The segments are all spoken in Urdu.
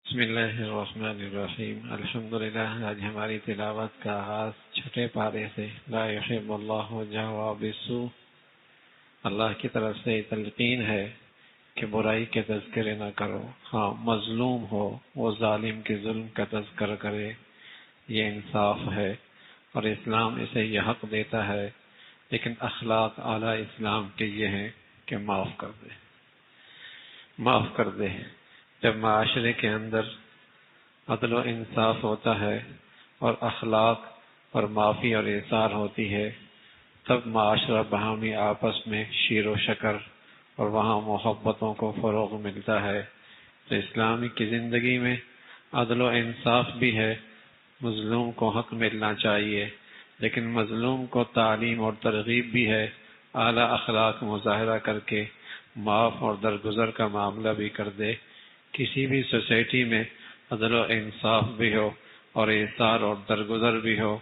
بسم اللہ الرحمن الرحیم الحمدللہ۔ آج ہماری تلاوت کا آغاز چھٹے پارے سے لا یحب اللہ الجہر بالسوء، اللہ کی طرف سے تلقین ہے کہ برائی کے تذکرے نہ کرو، ہاں مظلوم ہو وہ ظالم کے ظلم کا تذکرہ کرے، یہ انصاف ہے اور اسلام اسے یہ حق دیتا ہے، لیکن اخلاق اعلیٰ اسلام کے یہ ہیں کہ معاف کر دے۔ جب معاشرے کے اندر عدل و انصاف ہوتا ہے اور اخلاق اور معافی اور ایثار ہوتی ہے، تب معاشرہ باہمی آپس میں شیر و شکر اور وہاں محبتوں کو فروغ ملتا ہے۔ تو اسلامی کی زندگی میں عدل و انصاف بھی ہے، مظلوم کو حق ملنا چاہیے، لیکن مظلوم کو تعلیم اور ترغیب بھی ہے، اعلیٰ اخلاق مظاہرہ کر کے معاف اور درگزر کا معاملہ بھی کر دے۔ کسی بھی سوسائٹی میں عدل و انصاف بھی ہو اور ایثار اور درگزر بھی ہو،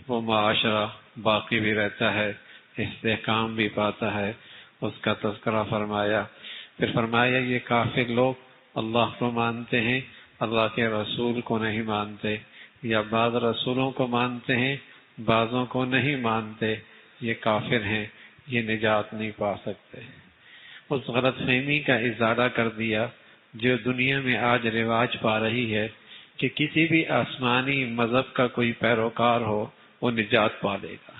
وہ معاشرہ باقی بھی رہتا ہے، استحکام بھی پاتا ہے۔ اس کا تذکرہ فرمایا، پھر فرمایا یہ کافر لوگ اللہ کو مانتے ہیں، اللہ کے رسول کو نہیں مانتے، یا بعض رسولوں کو مانتے ہیں بعضوں کو نہیں مانتے، یہ کافر ہیں، یہ نجات نہیں پا سکتے۔ اس غلط فہمی کا ازالہ کر دیا جو دنیا میں آج رواج پا رہی ہے کہ کسی بھی آسمانی مذہب کا کوئی پیروکار ہو وہ نجات پا لے گا،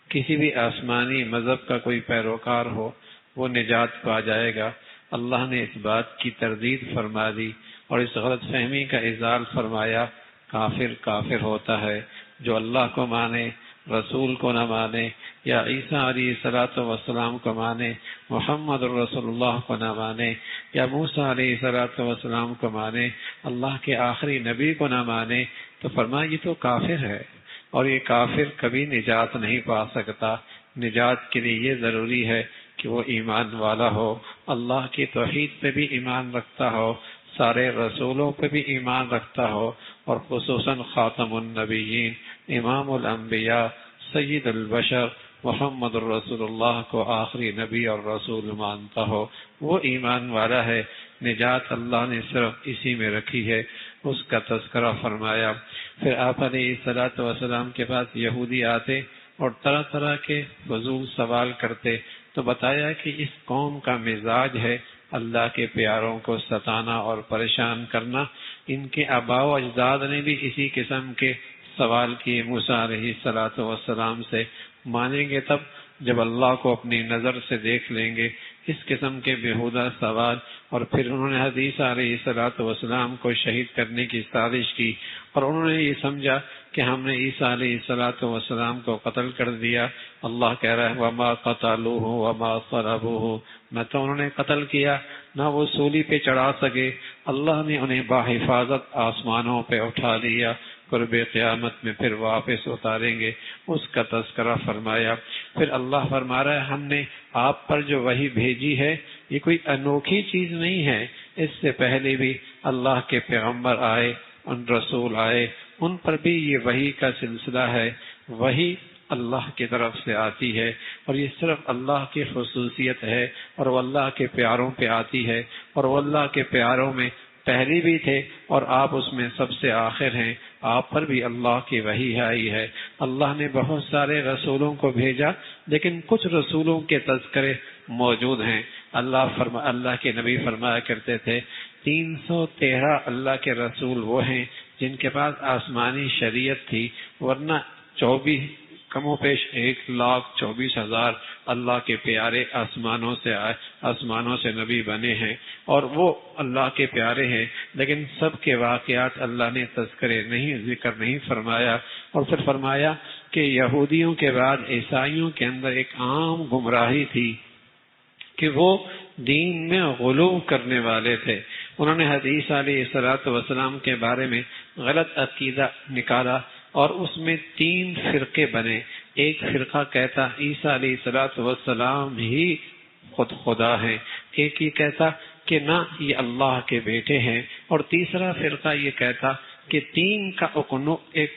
کسی بھی آسمانی مذہب کا کوئی پیروکار ہو وہ نجات پا جائے گا۔ اللہ نے اس بات کی تردید فرما دی اور اس غلط فہمی کا ازال فرمایا۔ کافر ہوتا ہے جو اللہ کو مانے، رسول کو نہ مانے، یا عیسیٰ علیہ الصلوۃ والسلام کو مانے، محمد رسول اللہ کو نہ مانے، یا موسیٰ علیہ الصلوۃ والسلام کو مانے، اللہ کے آخری نبی کو نہ مانے، تو فرمایا یہ تو کافر ہے، اور یہ کافر کبھی نجات نہیں پا سکتا۔ نجات کے لیے یہ ضروری ہے کہ وہ ایمان والا ہو، اللہ کی توحید پہ بھی ایمان رکھتا ہو، سارے رسولوں پہ بھی ایمان رکھتا ہو، اور خصوصاً خاتم النبیین، امام الانبیاء، سید البشر محمد الرسول اللہ کو آخری نبی اور رسول مانتا ہو، وہ ایمان والا ہے۔ نجات اللہ نے صرف اسی میں رکھی ہے، اس کا تذکرہ فرمایا۔ پھر آپ علیہ الصلوۃ والسلام کے پاس یہودی آتے اور طرح طرح کے فضول سوال کرتے، تو بتایا کہ اس قوم کا مزاج ہے اللہ کے پیاروں کو ستانا اور پریشان کرنا۔ ان کے آباء و اجداد نے بھی اسی قسم کے سوال کیے موسیٰ علیہ الصلوۃ والسلام سے۔ مانیں گے تب جب اللہ کو اپنی نظر سے دیکھ لیں گے۔ اس قسم کے بیہودہ سوال، اور پھر انہوں نے حدیث علیہ الصلوۃ والسلام کو شہید کرنے کی سازش کی، اور انہوں نے یہ سمجھا کہ ہم نے عیسیٰ علیہ الصلوۃ والسلام کو قتل کر دیا۔ اللہ کہہ رہا ہے وما قتلوہ وما صلبوہ، نہ تو انہوں نے قتل کیا نہ وہ سولی پہ چڑھا سکے، اللہ نے انہیں باحفاظت آسمانوں پہ اٹھا لیا، قرب قیامت میں پھر واپس اتاریں گے۔ اس کا تذکرہ فرمایا۔ پھر اللہ فرما رہا ہے ہم نے آپ پر جو وحی بھیجی ہے یہ کوئی انوکھی چیز نہیں ہے، اس سے پہلے بھی اللہ کے پیغمبر آئے، ان رسول آئے، ان پر بھی یہ وحی کا سلسلہ ہے۔ وحی اللہ کی طرف سے آتی ہے، اور یہ صرف اللہ کی خصوصیت ہے، اور وہ اللہ کے پیاروں پہ آتی ہے، اور وہ اللہ کے پیاروں میں پہلی بھی تھے اور آپ اس میں سب سے آخر ہیں۔ آپ پر بھی اللہ کی وحی آئی ہے۔ اللہ نے بہت سارے رسولوں کو بھیجا، لیکن کچھ رسولوں کے تذکرے موجود ہیں۔ اللہ کے نبی فرمایا کرتے تھے 313 اللہ کے رسول وہ ہیں جن کے پاس آسمانی شریعت تھی، ورنہ 24 کم و بیش 1,24,000 اللہ کے پیارے آسمانوں سے نبی بنے ہیں، اور وہ اللہ کے پیارے ہیں، لیکن سب کے واقعات اللہ نے ذکر نہیں فرمایا۔ اور پھر فرمایا کہ یہودیوں کے بعد عیسائیوں کے اندر ایک عام گمراہی تھی کہ وہ دین میں غلو کرنے والے تھے۔ انہوں نے حدیث علیہ الصلوۃ والسلام کے بارے میں غلط عقیدہ نکالا، اور اس میں 3 فرقے بنے۔ ایک فرقہ کہتا عیسیٰ علیہ الصلوۃ والسلام ہی خدا ہیں، ایک یہ کہتا کہ نہ یہ اللہ کے بیٹے ہیں، اور تیسرا فرقہ یہ کہتا کہ 3 کا ایک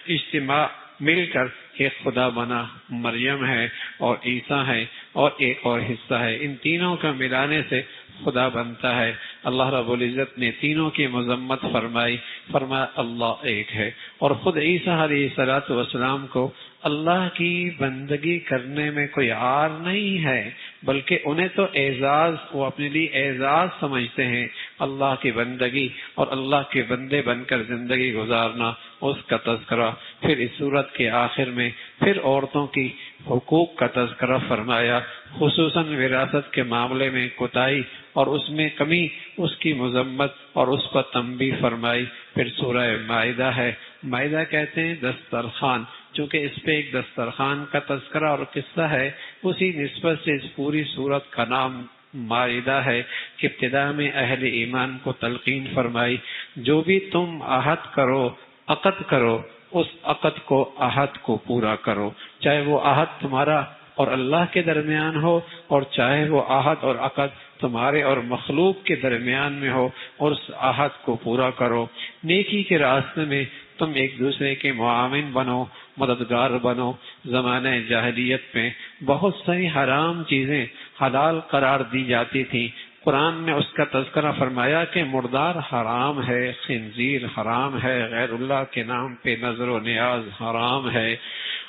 اجتماع مل کر ایک خدا بنا، مریم ہے اور عیسیٰ ہے اور ایک اور حصہ ہے، ان تینوں کا ملانے سے خدا بنتا ہے۔ اللہ رب العزت نے تینوں کی مذمت فرمائی، فرمایا اللہ ایک ہے، اور خود عیسیٰ علیہ الصلوۃ والسلام کو اللہ کی بندگی کرنے میں کوئی عار نہیں ہے، بلکہ انہیں تو اعزاز، وہ اپنے لیے اعزاز سمجھتے ہیں اللہ کی بندگی اور اللہ کے بندے بن کر زندگی گزارنا، اس کا تذکرہ۔ پھر اس صورت کے آخر میں پھر عورتوں کی حقوق کا تذکرہ فرمایا، خصوصاً وراثت کے معاملے میں کوتاہی اور اس میں کمی، اس کی مذمت اور اس پر تنبیہ فرمائی۔ پھر سورہ مائدہ ہے، مائدہ کہتے ہیں دسترخوان، چونکہ اس پہ ایک دسترخوان کا تذکرہ اور قصہ ہے، اسی نسبت سے اس پوری سورت کا نام مائدہ ہے کہ ابتدا میں اہل ایمان کو تلقین فرمائی، جو بھی تم عہد کرو، عقد کرو، اس عقد کو، عہد کو پورا کرو، چاہے وہ عہد تمہارا اور اللہ کے درمیان ہو، اور چاہے وہ عہد اور عقد تمہارے اور مخلوق کے درمیان میں ہو، اور اس عہد کو پورا کرو۔ نیکی کے راستے میں تم ایک دوسرے کے معاون بنو، مددگار بنو۔ زمانہ جاہلیت میں بہت ساری حرام چیزیں حلال قرار دی جاتی تھیں، قرآن نے اس کا تذکرہ فرمایا کہ مردار حرام ہے، خنزیر حرام ہے، غیر اللہ کے نام پہ نظر و نیاز حرام ہے،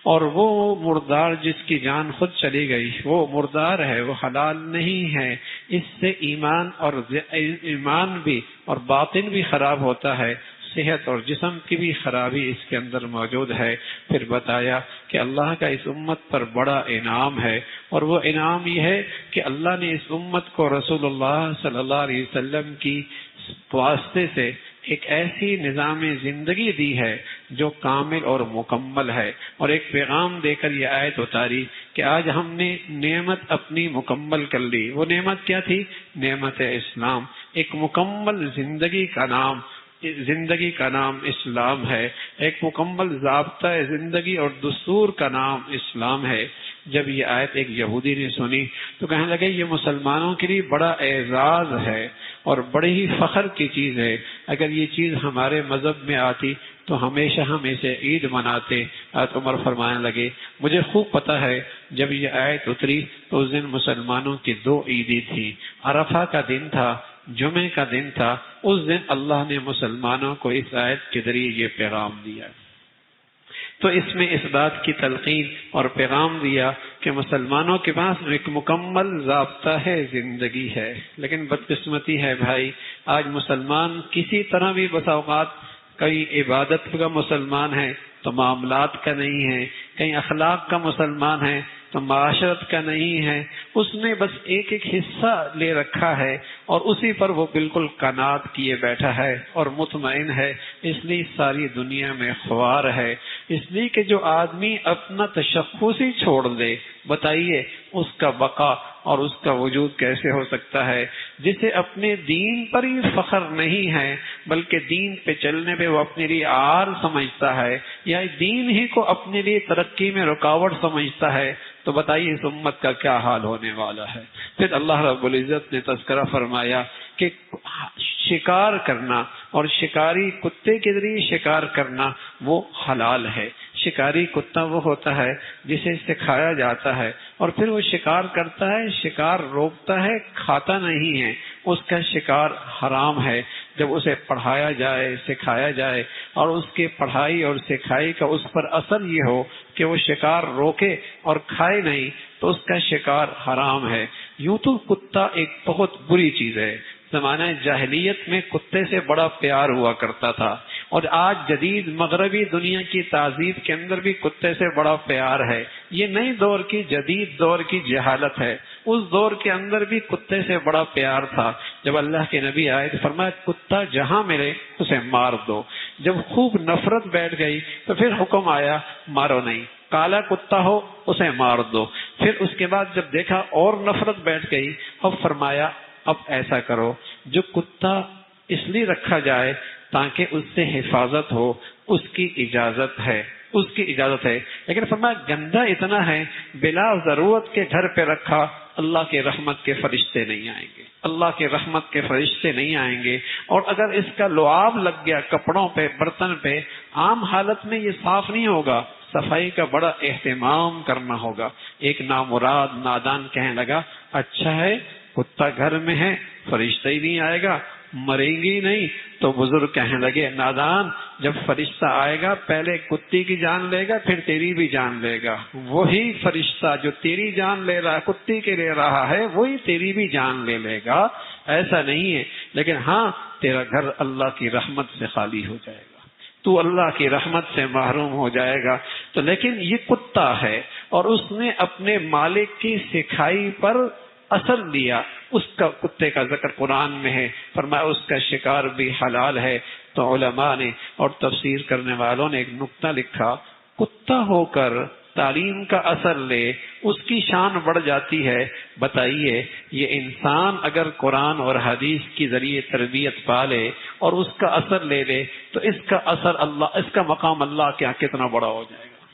اور وہ مردار جس کی جان خود چلی گئی وہ مردار ہے، وہ حلال نہیں ہے۔ اس سے ایمان بھی اور باطن بھی خراب ہوتا ہے، صحت اور جسم کی بھی خرابی اس کے اندر موجود ہے۔ پھر بتایا کہ اللہ کا اس امت پر بڑا انعام ہے، اور وہ انعام یہ ہے کہ اللہ نے اس امت کو رسول اللہ صلی اللہ علیہ وسلم کی واسطے سے ایک ایسی نظام زندگی دی ہے جو کامل اور مکمل ہے، اور ایک پیغام دے کر یہ آیت اتاری کہ آج ہم نے نعمت اپنی مکمل کر لی۔ وہ نعمت کیا تھی؟ نعمت اسلام۔ ایک مکمل زندگی کا نام اسلام ہے، ایک مکمل ضابطہ زندگی اور دستور کا نام اسلام ہے۔ جب یہ آیت ایک یہودی نے سنی تو کہنے لگے یہ مسلمانوں کے لیے بڑا اعزاز ہے اور بڑی ہی فخر کی چیز ہے، اگر یہ چیز ہمارے مذہب میں آتی تو ہمیشہ ہم اسے عید مناتے۔ حضرت عمر فرمانے لگے مجھے خوب پتہ ہے جب یہ آیت اتری تو اس دن مسلمانوں کی 2 عیدیں تھیں، عرفہ کا دن تھا، جمعے کا دن تھا۔ اس دن اللہ نے مسلمانوں کو اس آیت کے ذریعے یہ پیغام دیا، تو اس میں اس بات کی تلقین اور پیغام دیا کہ مسلمانوں کے پاس ایک مکمل ضابطہ ہے، زندگی ہے۔ لیکن بدقسمتی ہے بھائی، آج مسلمان کسی طرح بھی بسا اوقات کہیں عبادت کا مسلمان ہے تو معاملات کا نہیں ہے، کہیں اخلاق کا مسلمان ہے تو معاشرت کا نہیں ہے، اس نے بس ایک ایک حصہ لے رکھا ہے اور اسی پر وہ بالکل قناعت کیے بیٹھا ہے اور مطمئن ہے، اس لیے ساری دنیا میں خوار ہے۔ اس لیے کہ جو آدمی اپنا تشخص ہی چھوڑ دے، بتائیے اس کا بقا اور اس کا وجود کیسے ہو سکتا ہے؟ جسے اپنے دین پر ہی فخر نہیں ہے بلکہ دین پہ چلنے پہ وہ اپنے لیے عار سمجھتا ہے یا دین ہی کو اپنے لیے ترقی میں رکاوٹ سمجھتا ہے، تو بتائیے اس امت کا کیا حال ہونے والا ہے۔ پھر اللہ رب العزت نے تذکرہ فرمایا کہ شکار کرنا اور شکاری کتے کے ذریعے شکار کرنا وہ حلال ہے۔ شکاری کتا وہ ہوتا ہے جسے سکھایا جاتا ہے اور پھر وہ شکار کرتا ہے، شکار روکتا ہے، کھاتا نہیں ہے، اس کا شکار حرام ہے۔ جب اسے پڑھایا جائے، سکھایا جائے اور اس کے پڑھائی اور سکھائی کا اس پر اثر یہ ہو کہ وہ شکار روکے اور کھائے نہیں تو اس کا شکار حرام ہے۔ یوں تو کتا ایک بہت بری چیز ہے، زمانہ جاہلیت میں کتے سے بڑا پیار ہوا کرتا تھا، اور آج جدید مغربی دنیا کی تہذیب کے اندر بھی کتے سے بڑا پیار ہے۔ یہ نئے دور کی جدید دور کی جہالت ہے، اس دور کے اندر بھی کتے سے بڑا پیار تھا۔ جب اللہ کے نبی آئے تو فرمایا کتا جہاں ملے اسے مار دو۔ جب خوب نفرت بیٹھ گئی تو پھر حکم آیا مارو نہیں، کالا کتا ہو اسے مار دو۔ پھر اس کے بعد جب دیکھا اور نفرت بیٹھ گئی، اب فرمایا اب ایسا کرو، جو کتا اس لیے رکھا جائے تاکہ اس سے حفاظت ہو، اس کی اجازت ہے، اس کی اجازت ہے، لیکن فرمایا گندا اتنا ہے بلا ضرورت کے گھر پہ رکھا اللہ کے رحمت کے فرشتے نہیں آئیں گے، اللہ کے رحمت کے فرشتے نہیں آئیں گے۔ اور اگر اس کا لعاب لگ گیا کپڑوں پہ، برتن پہ، عام حالت میں یہ صاف نہیں ہوگا، صفائی کا بڑا اہتمام کرنا ہوگا۔ ایک نامراد نادان کہنے لگا اچھا ہے کتا گھر میں ہے، فرشتہ ہی نہیں آئے گا، مریں گی نہیں۔ تو بزرگ کہنے لگے نادان، جب فرشتہ آئے گا پہلے کتی کی جان لے گا پھر تیری بھی جان لے گا، وہی فرشتہ جو تیری جان لے رہا ہے، کتی کے لے رہا ہے، وہی تیری بھی جان لے لے گا۔ ایسا نہیں ہے، لیکن ہاں تیرا گھر اللہ کی رحمت سے خالی ہو جائے گا، تو اللہ کی رحمت سے محروم ہو جائے گا۔ تو لیکن یہ کتا ہے اور اس نے اپنے مالک کی سکھائی پر اثر لیا، اس کا کتے کا ذکر قرآن میں ہے، فرمایا اس کا شکار بھی حلال ہے۔ تو علماء نے اور تفسیر کرنے والوں نے ایک نقطہ لکھا، کتا ہو کر تعلیم کا اثر لے، اس کی شان بڑھ جاتی ہے۔ بتائیے یہ انسان اگر قرآن اور حدیث کے ذریعے تربیت پالے اور اس کا اثر لے لے تو اس کا اثر اللہ، اس کا مقام اللہ کے ہاں کتنا بڑا ہو جائے گا،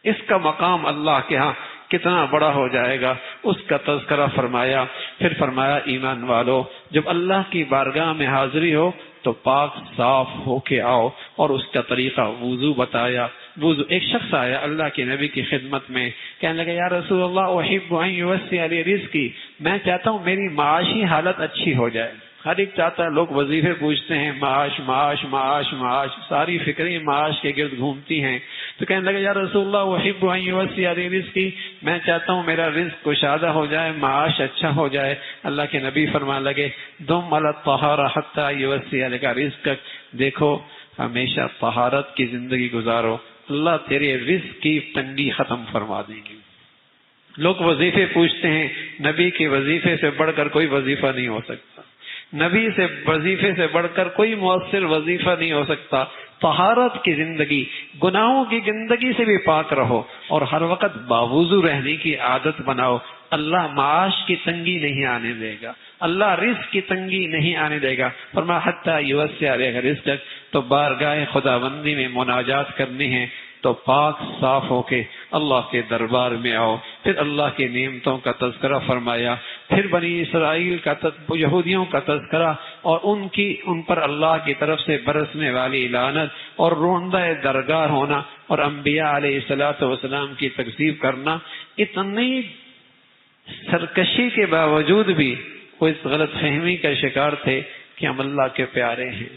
اس کا مقام اللہ کے ہاں کتنا بڑا ہو جائے گا۔ اس کا تذکرہ فرمایا، پھر فرمایا ایمان والو جب اللہ کی بارگاہ میں حاضری ہو تو پاک صاف ہو کے آؤ، اور اس کا طریقہ وضو بتایا۔ وضو، ایک شخص آیا اللہ کے نبی کی خدمت میں، کہنے لگا یا رسول اللہ احب ان یوسع لی رزقی، میں چاہتا ہوں میری معاشی حالت اچھی ہو جائے۔ ہر ایک چاہتا ہے، لوگ وظیفے پوچھتے ہیں، معاش معاش معاش معاش، ساری فکریں معاش کے گرد گھومتی ہیں۔ تو کہنے لگا یا رسول اللہ احب ان یوسع لی رزقی، میں چاہتا ہوں میرا رزق کشادہ ہو جائے، معاش اچھا ہو جائے۔ اللہ کے نبی فرمانے لگے دم علی الطہارہ حتی یوسع لک رزقک، دیکھو ہمیشہ طہارت کی زندگی گزارو، اللہ تیرے رزق کی تنگی ختم فرما دیں گے۔ لوگ وظیفے پوچھتے ہیں، نبی کے وظیفے سے بڑھ کر کوئی وظیفہ نہیں ہو سکتا، نبی سے وظیفے سے بڑھ کر کوئی مؤثر وظیفہ نہیں ہو سکتا۔ طہارت کی زندگی، گناہوں کی گندگی سے بھی پاک رہو اور ہر وقت باوضو رہنے کی عادت بناؤ، اللہ معاش کی تنگی نہیں آنے دے گا، اللہ رزق کی تنگی نہیں آنے دے گا۔ فرمایا حتی یوسع لک رزقک، تو بارگاہ خداوندی میں مناجات کرنی ہے تو پاک صاف ہو کے اللہ کے دربار میں آؤ۔ پھر اللہ کی نعمتوں کا تذکرہ فرمایا، پھر بنی اسرائیل کا یہودیوں کا تذکرہ اور ان پر اللہ کی طرف سے برسنے والی لعنت اور روندہ درگار ہونا اور انبیاء علیہ الصلوۃ والسلام کی تکذیب کرنا۔ اتنی سرکشی کے باوجود بھی وہ اس غلط فہمی کا شکار تھے کہ ہم اللہ کے پیارے ہیں،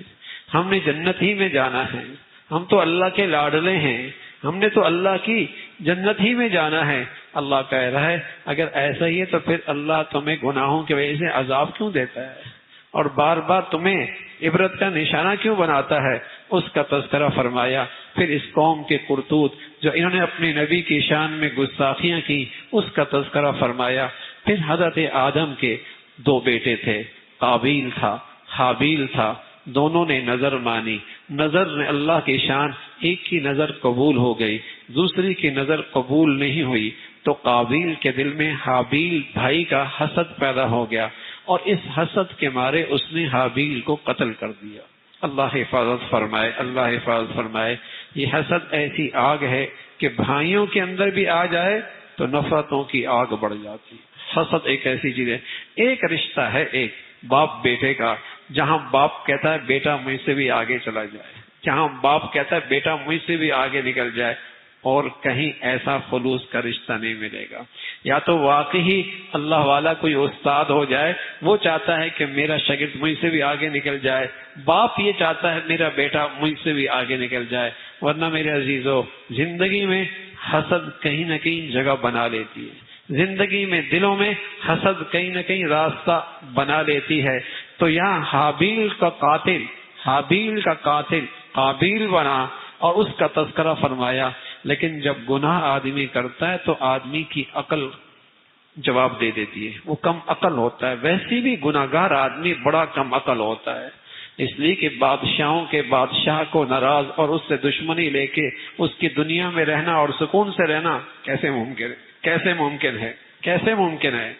ہم نے جنت ہی میں جانا ہے، ہم تو اللہ کے لاڈلے ہیں، ہم نے تو اللہ کی جنت ہی میں جانا ہے۔ اللہ کہہ رہا ہے اگر ایسا ہی ہے تو پھر اللہ تمہیں گناہوں کی وجہ سے عذاب کیوں دیتا ہے اور بار بار تمہیں عبرت کا نشانہ کیوں بناتا ہے؟ اس کا تذکرہ فرمایا۔ پھر اس قوم کے کرتوت جو انہوں نے اپنے نبی کی شان میں گستاخیاں کی، اس کا تذکرہ فرمایا۔ پھر حضرت آدم کے دو بیٹے تھے، قابیل تھا، حابیل تھا، دونوں نے نظر مانی، نظر نے اللہ کی شان، ایک کی نظر قبول ہو گئی، دوسری کی نظر قبول نہیں ہوئی، تو قابیل کے دل میں حابیل بھائی کا حسد پیدا ہو گیا اور اس حسد کے مارے اس نے حابیل کو قتل کر دیا۔ اللہ حفاظت فرمائے، اللہ حفاظت فرمائے۔ یہ حسد ایسی آگ ہے کہ بھائیوں کے اندر بھی آ جائے تو نفرتوں کی آگ بڑھ جاتی۔ حسد ایک ایسی چیز ہے، ایک رشتہ ہے ایک باپ بیٹے کا، جہاں باپ کہتا ہے بیٹا مجھ سے بھی آگے چلا جائے، جہاں باپ کہتا ہے بیٹا مجھ سے بھی آگے نکل جائے، اور کہیں ایسا خلوص کا رشتہ نہیں ملے گا۔ یا تو واقعی اللہ والا کوئی استاد ہو جائے، وہ چاہتا ہے کہ میرا شاگرد مجھ سے بھی آگے نکل جائے، باپ یہ چاہتا ہے میرا بیٹا مجھ سے بھی آگے نکل جائے، ورنہ میرے عزیزو زندگی میں حسد کہیں نہ کہیں جگہ بنا لیتی ہے، زندگی میں دلوں میں حسد کہیں نہ کہیں راستہ بنا لیتی ہے۔ تو یہاں حابیل کا قاتل قابیل بنا اور اس کا تذکرہ فرمایا۔ لیکن جب گناہ آدمی کرتا ہے تو آدمی کی عقل جواب دے دیتی ہے، وہ کم عقل ہوتا ہے، ویسے بھی گناہگار آدمی بڑا کم عقل ہوتا ہے، اس لیے کہ بادشاہوں کے بادشاہ کو ناراض اور اس سے دشمنی لے کے اس کی دنیا میں رہنا اور سکون سے رہنا کیسے ممکن ہے؟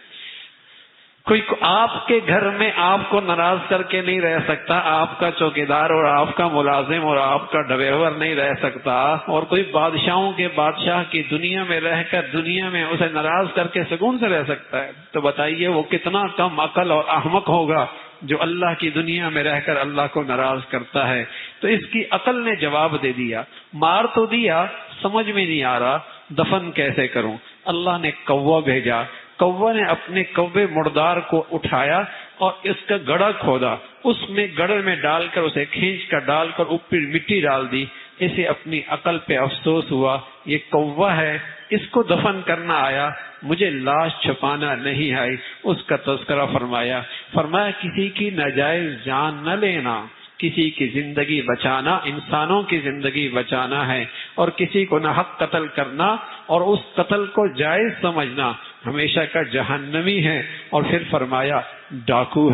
کوئی آپ کے گھر میں آپ کو ناراض کر کے نہیں رہ سکتا، آپ کا چوکیدار اور آپ کا ملازم اور آپ کا ڈرائیور نہیں رہ سکتا، اور کوئی بادشاہوں کے بادشاہ کی دنیا میں رہ کر دنیا میں اسے ناراض کر کے سکون سے رہ سکتا ہے؟ تو بتائیے وہ کتنا کم عقل اور احمق ہوگا جو اللہ کی دنیا میں رہ کر اللہ کو ناراض کرتا ہے۔ تو اس کی عقل نے جواب دے دیا، مار تو دیا، سمجھ میں نہیں آ رہا دفن کیسے کروں۔ اللہ نے کوا بھیجا، کوے نے اپنے کوے مردار کو اٹھایا اور اس کا گڑھا کھودا، اس میں گڑھے میں ڈال کر اسے کھینچ کر ڈال کر اوپر مٹی ڈال دی۔ اسے اپنی عقل پہ افسوس ہوا، یہ کوہ ہے، اس کو دفن کرنا آیا، مجھے لاش چھپانا نہیں آئی۔ اس کا تذکرہ فرمایا کسی کی ناجائز جان نہ لینا، کسی کی زندگی بچانا انسانوں کی زندگی بچانا ہے، اور کسی کو نہ حق قتل کرنا اور اس قتل کو جائز سمجھنا ہمیشہ کا جہنمی ہے۔ اور پھر فرمایا ڈاکو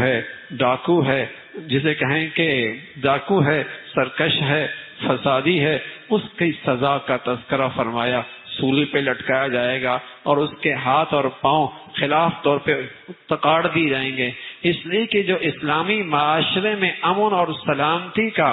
ہے جسے کہیں کہ ڈاکو ہے، سرکش ہے، فسادی ہے، اس کی سزا کا تذکرہ فرمایا، سولی پہ لٹکایا جائے گا اور اس کے ہاتھ اور پاؤں خلاف طور پہ تکاڑ دی جائیں گے، اس لیے کہ جو اسلامی معاشرے میں امن اور سلامتی کا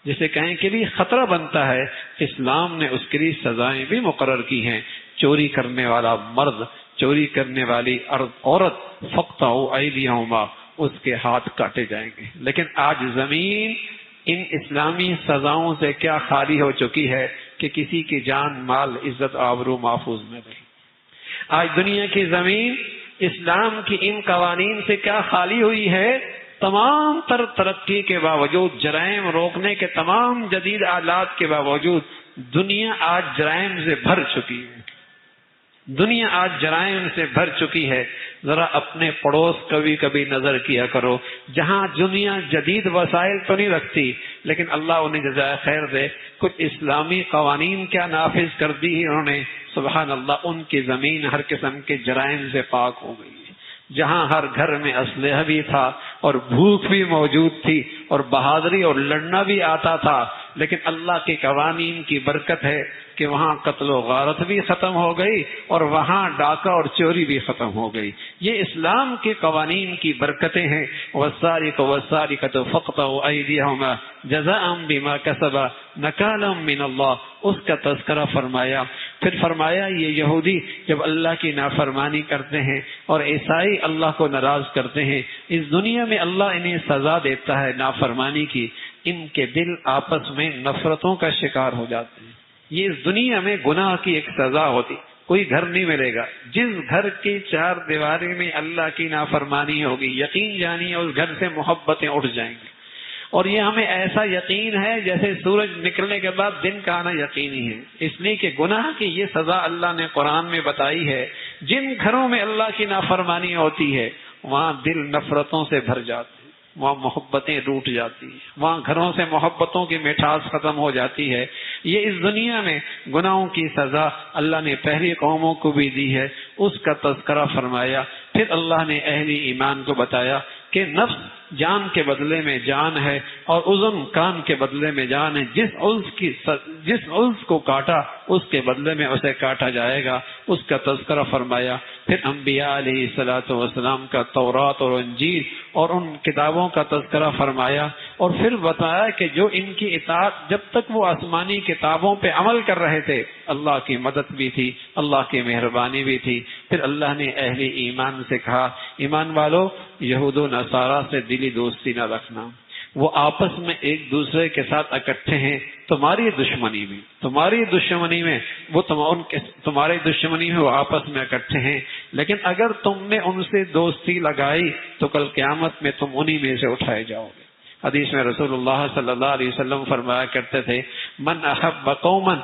جسے کہیں کے لیے خطرہ بنتا ہے، اسلام نے اس کے لیے سزائیں بھی مقرر کی ہیں۔ چوری کرنے والا مرد، چوری کرنے والی عورت، فقطعوا ایدیہما، اس کے ہاتھ کاٹے جائیں گے۔ لیکن آج زمین ان اسلامی سزاؤں سے کیا خالی ہو چکی ہے کہ کسی کی جان، مال، عزت، آبرو محفوظ نہ رہی۔ آج دنیا کی زمین اسلام کی ان قوانین سے کیا خالی ہوئی ہے؟ تمام تر ترقی کے باوجود، جرائم روکنے کے تمام جدید آلات کے باوجود، دنیا آج جرائم سے بھر چکی ہے۔ دنیا آج جرائم سے بھر چکی ہے۔ ذرا اپنے پڑوس کبھی نظر کیا کرو، جہاں دنیا جدید وسائل تو نہیں رکھتی لیکن اللہ انہیں جزائے خیر دے، کچھ اسلامی قوانین کیا نافذ کر دی انہوں نے، سبحان اللہ، ان کی زمین ہر قسم کے جرائم سے پاک ہو گئی ہے۔ جہاں ہر گھر میں اسلحہ بھی تھا اور بھوک بھی موجود تھی اور بہادری اور لڑنا بھی آتا تھا، لیکن اللہ کے قوانین کی برکت ہے کہ وہاں قتل و غارت بھی ختم ہو گئی اور وہاں ڈاکہ اور چوری بھی ختم ہو گئی۔ یہ اسلام کے قوانین کی برکتیں ہیں۔ والسارق والسارقۃ فاقطعوا ایدیہما جزاء بما کسبا نکالا من اللہ، اس کا تذکرہ فرمایا۔ پھر فرمایا یہ یہودی جب اللہ کی نافرمانی کرتے ہیں اور عیسائی اللہ کو ناراض کرتے ہیں، اس دنیا میں اللہ انہیں سزا دیتا ہے نافرمانی کی، ان کے دل آپس میں نفرتوں کا شکار ہو جاتے ہیں۔ یہ اس دنیا میں گناہ کی ایک سزا ہوتی، کوئی گھر نہیں ملے گا جس گھر کی چار دیواری میں اللہ کی نافرمانی ہوگی، یقین جانیے اس گھر سے محبتیں اٹھ جائیں گی۔ اور یہ ہمیں ایسا یقین ہے جیسے سورج نکلنے کے بعد دن کا آنا یقینی ہے، اس لیے کہ گناہ کی یہ سزا اللہ نے قرآن میں بتائی ہے۔ جن گھروں میں اللہ کی نافرمانی ہوتی ہے وہاں دل نفرتوں سے بھر جاتے ہیں، وہاں محبتیں روٹ جاتی ہیں، وہاں گھروں سے محبتوں کی مٹھاس ختم ہو جاتی ہے۔ یہ اس دنیا میں گناہوں کی سزا اللہ نے پہلی قوموں کو بھی دی ہے، اس کا تذکرہ فرمایا۔ پھر اللہ نے اہل ایمان کو بتایا کہ نفس جان کے بدلے میں جان ہے اور اذن کان کے بدلے میں جان ہے، جس عضو کو کاٹا اس کے بدلے میں اسے کاٹا جائے گا، اس کا تذکرہ فرمایا۔ پھر انبیاء علیہ الصلوۃ والسلام کا تورات اور انجیل اور ان کتابوں کا تذکرہ فرمایا، اور پھر بتایا کہ جو ان کی اطاعت جب تک وہ آسمانی کتابوں پہ عمل کر رہے تھے اللہ کی مدد بھی تھی، اللہ کی مہربانی بھی تھی۔ پھر اللہ نے اہل ایمان سے کہا ایمان والو یہود و نصارہ سے دلی دوستی نہ رکھنا، وہ آپس میں ایک دوسرے کے ساتھ اکٹھے ہیں تمہاری دشمنی میں وہ تمہاری دشمنی میں وہ آپس میں اکٹھے ہیں، لیکن اگر تم نے ان سے دوستی لگائی تو کل قیامت میں تم انہی میں سے اٹھائے جاؤ گے۔ حدیث میں رسول اللہ صلی اللہ علیہ وسلم فرمایا کرتے تھے من احب قوما،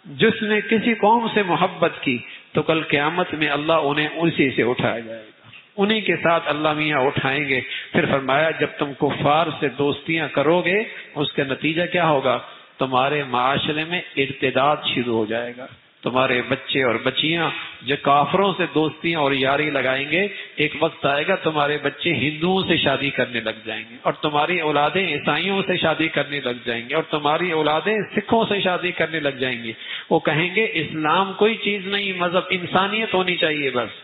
جس نے کسی قوم سے محبت کی تو کل قیامت میں اللہ انہیں اسی سے اٹھایا جائے گا، انہی کے ساتھ اللہ میاں اٹھائیں گے۔ پھر فرمایا جب تم کفار سے دوستیاں کرو گے اس کا نتیجہ کیا ہوگا؟ تمہارے معاشرے میں ارتداد شروع ہو جائے گا، تمہارے بچے اور بچیاں جو کافروں سے دوستیاں اور یاری لگائیں گے، ایک وقت آئے گا تمہارے بچے ہندوؤں سے شادی کرنے لگ جائیں گے اور تمہاری اولادیں عیسائیوں سے شادی کرنے لگ جائیں گے اور تمہاری اولادیں سکھوں سے شادی کرنے لگ جائیں گی۔ وہ کہیں گے اسلام کوئی چیز نہیں، مذہب انسانیت ہونی چاہیے بس۔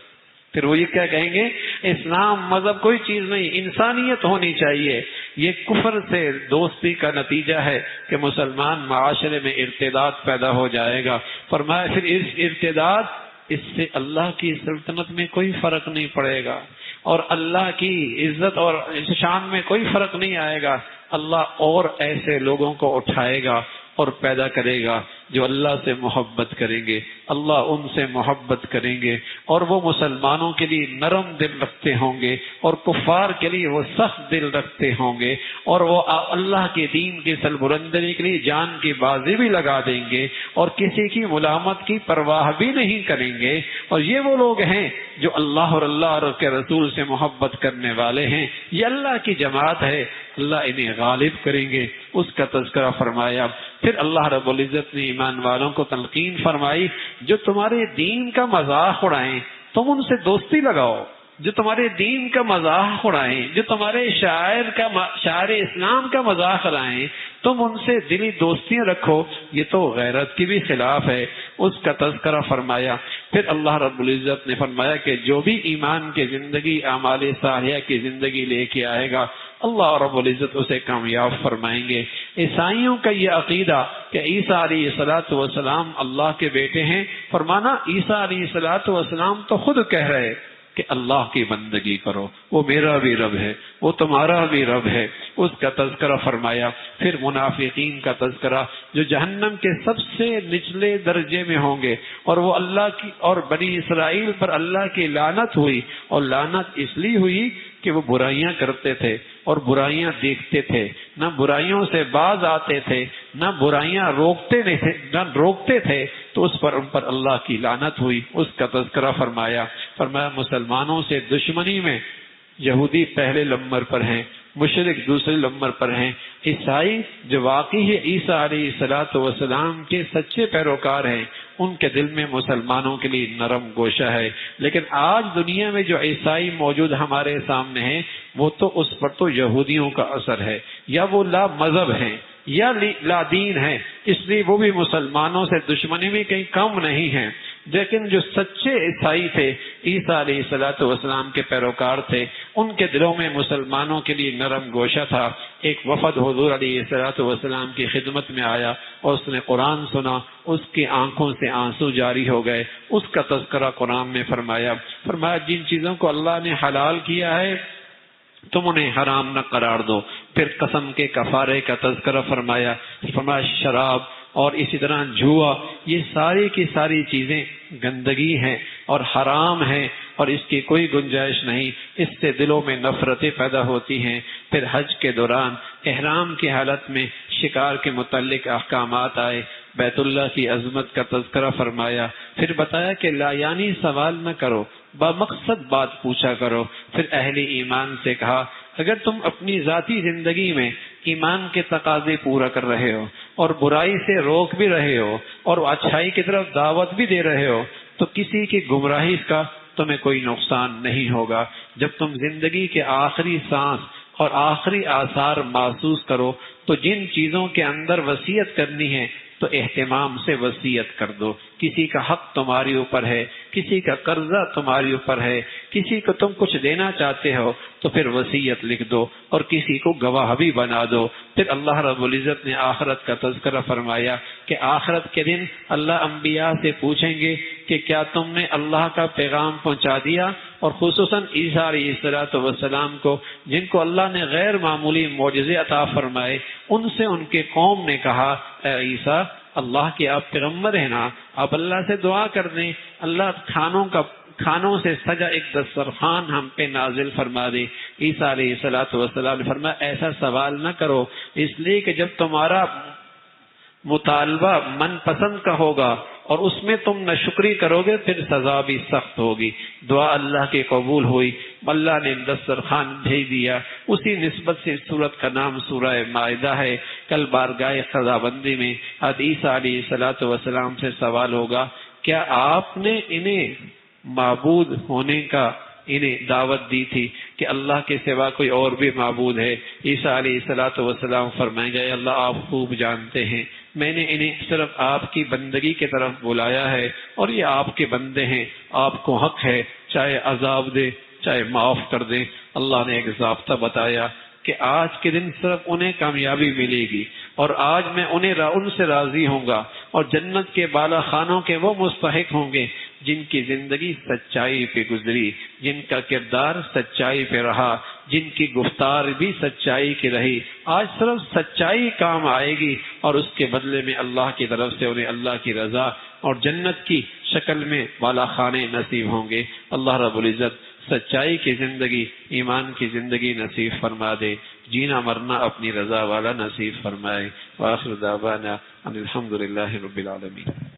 پھر وہ یہ کیا کہیں گے؟ اسلام مذہب کوئی چیز نہیں، انسانیت ہونی چاہیے۔ یہ کفر سے دوستی کا نتیجہ ہے کہ مسلمان معاشرے میں ارتداد پیدا ہو جائے گا۔ فرمایا پھر اس ارتداد، اس سے اللہ کی سلطنت میں کوئی فرق نہیں پڑے گا اور اللہ کی عزت اور شان میں کوئی فرق نہیں آئے گا۔ اللہ اور ایسے لوگوں کو اٹھائے گا اور پیدا کرے گا جو اللہ سے محبت کریں گے اللہ ان سے محبت کریں گے، اور وہ مسلمانوں کے لیے نرم دل رکھتے ہوں گے اور کفار کے لیے وہ سخت دل رکھتے ہوں گے، اور وہ اللہ کے دین کی سربلندی کے لیے جان کی بازی بھی لگا دیں گے اور کسی کی ملامت کی پرواہ بھی نہیں کریں گے۔ اور یہ وہ لوگ ہیں جو اللہ اور اللہ اور کے رسول سے محبت کرنے والے ہیں، یہ اللہ کی جماعت ہے، اللہ انہیں غالب کریں گے، اس کا تذکرہ فرمایا۔ پھر اللہ رب العزت نے ایمان والوں کو تلقین فرمائی، جو تمہارے دین کا مذاق اڑائیں تم ان سے دوستی لگاؤ، جو تمہارے دین کا مذاق اڑائیں، جو تمہارے شاعر اسلام کا مذاق اڑائیں تم ان سے دلی دوستیاں رکھو، یہ تو غیرت کی بھی خلاف ہے، اس کا تذکرہ فرمایا۔ پھر اللہ رب العزت نے فرمایا کہ جو بھی ایمان کی زندگی اعمال صالحہ کی زندگی لے کے آئے گا اللہ رب العزت اسے کامیاب فرمائیں گے۔ عیسائیوں کا یہ عقیدہ کہ عیسیٰ علیہ السلام اللہ کے بیٹے ہیں، فرمانا عیسیٰ علیہ السلام تو خود کہہ رہے کہ اللہ کی بندگی کرو، وہ میرا بھی رب ہے، وہ تمہارا بھی رب ہے، اس کا تذکرہ فرمایا۔ پھر منافقین کا تذکرہ جو جہنم کے سب سے نچلے درجے میں ہوں گے، اور وہ اللہ کی اور بنی اسرائیل پر اللہ کی لعنت ہوئی، اور لعنت اس لیے ہوئی کہ وہ برائیاں کرتے تھے اور برائیاں دیکھتے تھے، نہ برائیوں سے باز آتے تھے، نہ برائیاں روکتے تھے، تو اس پر ان پر اللہ کی لعنت ہوئی، اس کا تذکرہ فرمایا۔ فرمایا مسلمانوں سے دشمنی میں یہودی پہلے نمبر پر ہیں، مشرک دوسرے نمبر پر ہیں، عیسائی جو واقعی ہے عیسیٰ علیہ السلام کے سچے پیروکار ہیں، ان کے دل میں مسلمانوں کے لیے نرم گوشہ ہے۔ لیکن آج دنیا میں جو عیسائی موجود ہمارے سامنے ہیں وہ تو اس پر تو یہودیوں کا اثر ہے، یا وہ لا مذہب ہیں یا لا دین ہیں، اس لیے وہ بھی مسلمانوں سے دشمنی میں کہیں کم نہیں ہیں۔ لیکن جو سچے عیسائی تھے، عیسیٰ علیہ السلام کے پیروکار تھے، ان کے دلوں میں مسلمانوں کے لیے نرم گوشہ تھا۔ ایک وفد حضور علیہ السلام کی خدمت میں آیا اور اس نے قرآن سنا، اس کی آنکھوں سے آنسو جاری ہو گئے، اس کا تذکرہ قرآن میں فرمایا۔ جن چیزوں کو اللہ نے حلال کیا ہے تم انہیں حرام نہ قرار دو۔ پھر قسم کے کفارے کا تذکرہ فرمایا، شراب اور اسی طرح جوا، یہ ساری کی ساری چیزیں گندگی ہیں اور حرام ہیں اور اس کی کوئی گنجائش نہیں، اس سے دلوں میں نفرتیں پیدا ہوتی ہیں۔ پھر حج کے دوران احرام کی حالت میں شکار کے متعلق احکامات آئے، بیت اللہ کی عظمت کا تذکرہ فرمایا۔ پھر بتایا کہ لایانی سوال نہ کرو، بمقصد بات پوچھا کرو۔ پھر اہل ایمان سے کہا اگر تم اپنی ذاتی زندگی میں ایمان کے تقاضے پورا کر رہے ہو اور برائی سے روک بھی رہے ہو اور اچھائی کی طرف دعوت بھی دے رہے ہو تو کسی کی گمراہی کا تمہیں کوئی نقصان نہیں ہوگا۔ جب تم زندگی کے آخری سانس اور آخری آثار محسوس کرو تو جن چیزوں کے اندر وصیت کرنی ہے تو اہتمام سے وصیت کر دو۔ کسی کا حق تمہاری اوپر ہے، کسی کا قرضہ تمہاری اوپر ہے، کسی کو تم کچھ دینا چاہتے ہو تو پھر وصیت لکھ دو اور کسی کو گواہ بھی بنا دو۔ پھر اللہ رب العزت نے آخرت کا تذکرہ فرمایا کہ آخرت کے دن اللہ انبیاء سے پوچھیں گے کہ کیا تم نے اللہ کا پیغام پہنچا دیا، اور خصوصاً عیسیٰ علیہ السلام کو جن کو اللہ نے غیر معمولی معجزے عطا فرمائے، ان سے ان کے قوم نے کہا اے عیسیٰ اللہ کے آپ پیغمبر ہیں نا، آپ اللہ سے دعا کر دیں، اللہ کھانوں سے سجا ایک دسترخوان ہم پہ نازل فرما دے۔ عیسیٰ علیہ السلام نے فرمایا ایسا سوال نہ کرو، اس لیے کہ جب تمہارا مطالبہ من پسند کا ہوگا اور اس میں تم ناشکری کرو گے پھر سزا بھی سخت ہوگی۔ دعا اللہ کی قبول ہوئی، اللہ نے دسترخوان بھیج دیا۔ اسی نسبت سے سورت کا نام سورہ مائدہ ہے۔ کل بارگاہ خداوندی میں عیسیٰ علیہ السلام سے سوال ہوگا کیا آپ نے انہیں معبود ہونے کا انہیں دعوت دی تھی کہ اللہ کے سوا کوئی اور بھی معبود ہے؟ عیسیٰ علیہ السلام فرمائیں گے اللہ آپ خوب جانتے ہیں، میں نے انہیں صرف آپ کی بندگی کی طرف بلایا ہے اور یہ آپ کے بندے ہیں، آپ کو حق ہے چاہے عذاب دے چاہے معاف کر دے۔ اللہ نے ایک ضابطہ بتایا کہ آج کے دن صرف انہیں کامیابی ملے گی اور آج میں ان سے راضی ہوں گا، اور جنت کے بالا خانوں کے وہ مستحق ہوں گے جن کی زندگی سچائی پہ گزری، جن کا کردار سچائی پہ رہا، جن کی گفتار بھی سچائی کی رہی، آج صرف سچائی کام آئے گی اور اس کے بدلے میں اللہ کی طرف سے انہیں اللہ کی رضا اور جنت کی شکل میں بالا خانے نصیب ہوں گے۔ اللہ رب العزت سچائی کی زندگی، ایمان کی زندگی نصیب فرما دے، جینا مرنا اپنی رضا والا نصیب فرمائے۔ وآخر دعوانا ان الحمد للہ رب العالمین۔